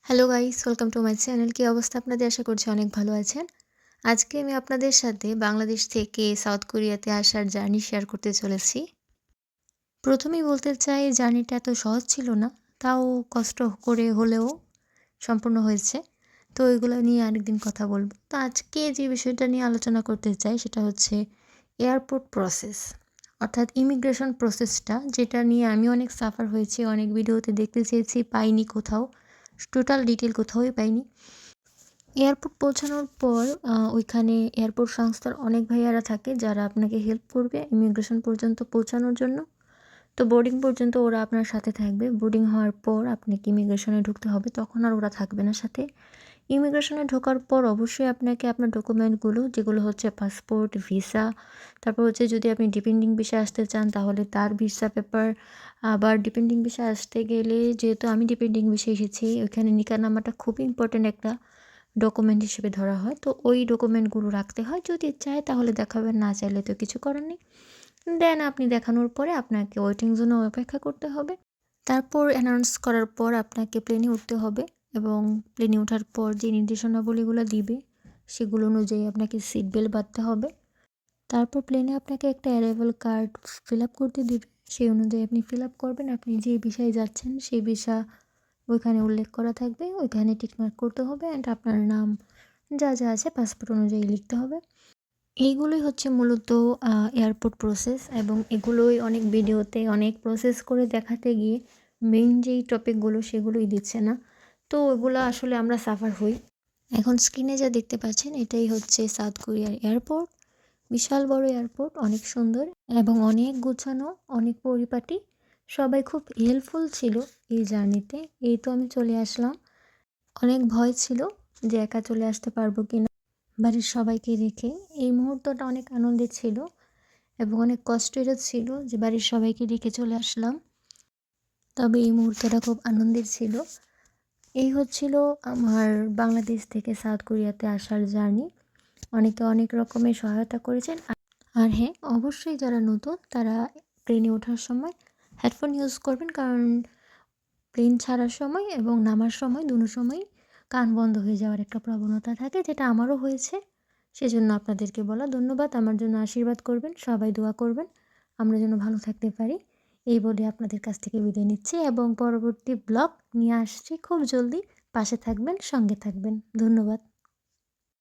Hello guys, welcome to my channel. কী অবস্থা আপনাদের? আশা করছি অনেক ভালো আছেন। আজকে আমি আপনাদের সাথে বাংলাদেশ থেকে সাউথ কোরিয়াতে আসার জার্নি শেয়ার করতে চলেছি। প্রথমেই বলতে চাই জার্নিটা এত সহজ ছিল না, তাও কষ্ট করে হলেও সম্পূর্ণ হয়েছে। তো এগুলো নিয়ে আরেকদিন কথা বলব। তো আজকে যে বিষয়টা নিয়ে আলোচনা করতে চাই সেটা হচ্ছে এয়ারপোর্ট প্রসেস, অর্থাৎ ইমিগ্রেশন প্রসেসটা, যেটা নিয়ে আমি অনেক সাফার হয়েছি, অনেক ভিডিওতে দেখতে চেয়েছি, পাইনি কোথাও। টোটাল ডিটেল কোথাওই পাইনি। এয়ারপোর্ট পৌঁছানোর পর ওইখানে এয়ারপোর্ট সংস্থার অনেক ভাইয়ারা থাকে যারা আপনাকে হেল্প করবে ইমিগ্রেশন পর্যন্ত পৌঁছানোর জন্য। তো বোর্ডিং পর্যন্ত ওরা আপনার সাথে থাকবে। বোর্ডিং হওয়ার পর আপনাকে ইমিগ্রেশনে ঢুকতে হবে, তখন আর ওরা থাকবে না সাথে। ইমিগ্রেশনে ঢোকার পর অবশ্যই আপনাকে আপনার ডকুমেন্টগুলো, যেগুলো হচ্ছে পাসপোর্ট, ভিসা, তারপর হচ্ছে যদি আপনি ডিপেন্ডিং ভিসায় আসতে চান তাহলে তার ভিসা পেপার। আবার ডিপেন্ডিং ভিসায় আসতে গেলে, যেহেতু আমি ডিপেন্ডিং ভিসায় এসেছি, ওইখানে নিকার নাম্বারটা খুবই ইম্পর্ট্যান্ট একটা ডকুমেন্ট হিসেবে ধরা হয়। তো ওই ডকুমেন্টগুলো রাখতে হয়, যদি চায় তাহলে দেখাবেন, না চাইলে তো কিছু করার নেই। দেন আপনি দেখানোর পরে আপনাকে ওয়েটিং জোনে অপেক্ষা করতে হবে। তারপর অ্যানাউন্স করার পর আপনাকে প্লেনে উঠতে হবে, এবং প্লেনে ওঠার পর যে নির্দেশনাবলীগুলো দিবে সেগুলো অনুযায়ী আপনাকে সিট বেল্ট বাঁধতে হবে। তারপর প্লেনে আপনাকে একটা অ্যারাইভাল কার্ড ফিল আপ করতে দিবে, সেই অনুযায়ী আপনি ফিল আপ করবেন। আপনি যে ভিসায় যাচ্ছেন সেই ভিসা ওইখানে উল্লেখ করা থাকবে, ওইখানে টিকমার্ক করতে হবে, অ্যান্ড আপনার নাম যা যা আছে পাসপোর্ট অনুযায়ী লিখতে হবে। এইগুলোই হচ্ছে মূলত এয়ারপোর্ট প্রসেস, এবং এগুলোই অনেক ভিডিওতে অনেক প্রসেস করে দেখাতে গিয়ে মেইন যেই টপিকগুলো সেগুলোই দিচ্ছে না। তো ওগুলো আসলে আমরা সাফার হই। এখন স্ক্রিনে যা দেখতে পাচ্ছেন এটাই হচ্ছে সাউথ কোরিয়ার এয়ারপোর্ট। বিশাল বড় এয়ারপোর্ট, অনেক সুন্দর এবং অনেক গোছানো, অনেক পরিপাটি। সবাই খুব হেল্পফুল ছিল এই জার্নিতে। এই তো আমি চলে আসলাম। অনেক ভয় ছিল যে একা চলে আসতে পারবো কিনা বাড়ির সবাইকে রেখে। এই মুহূর্তটা অনেক আনন্দের ছিল এবং অনেক কষ্টেরও ছিল যে বাড়ির সবাইকে রেখে চলে আসলাম। তবে এই মুহূর্তটা খুব আনন্দের ছিল। এই হচ্ছিল আমার বাংলাদেশ থেকে সাউথ কোরিয়াতে আসার জার্নি। অনেকে অনেক রকমের সহায়তা করেছেন। আর হ্যাঁ, অবশ্যই যারা নতুন তারা প্লেনে ওঠার সময় হেডফোন ইউজ করবেন, কারণ প্লেন ছাড়ার সময় এবং নামার সময় দুনো সময়ই কান বন্ধ হয়ে যাওয়ার একটা প্রবণতা থাকে, যেটা আমারও হয়েছে। সেজন্য আপনাদেরকে বলা। ধন্যবাদ। আমার জন্য আশীর্বাদ করবেন, সবাই দোয়া করবেন আমরা যেন ভালো থাকতে পারি। এই বলে আপনাদের কাছ থেকে বিদায় নিচ্ছি, এবং পরবর্তী ব্লগ নিয়ে আসছি খুব জলদি। পাশে থাকবেন, সঙ্গে থাকবেন। ধন্যবাদ।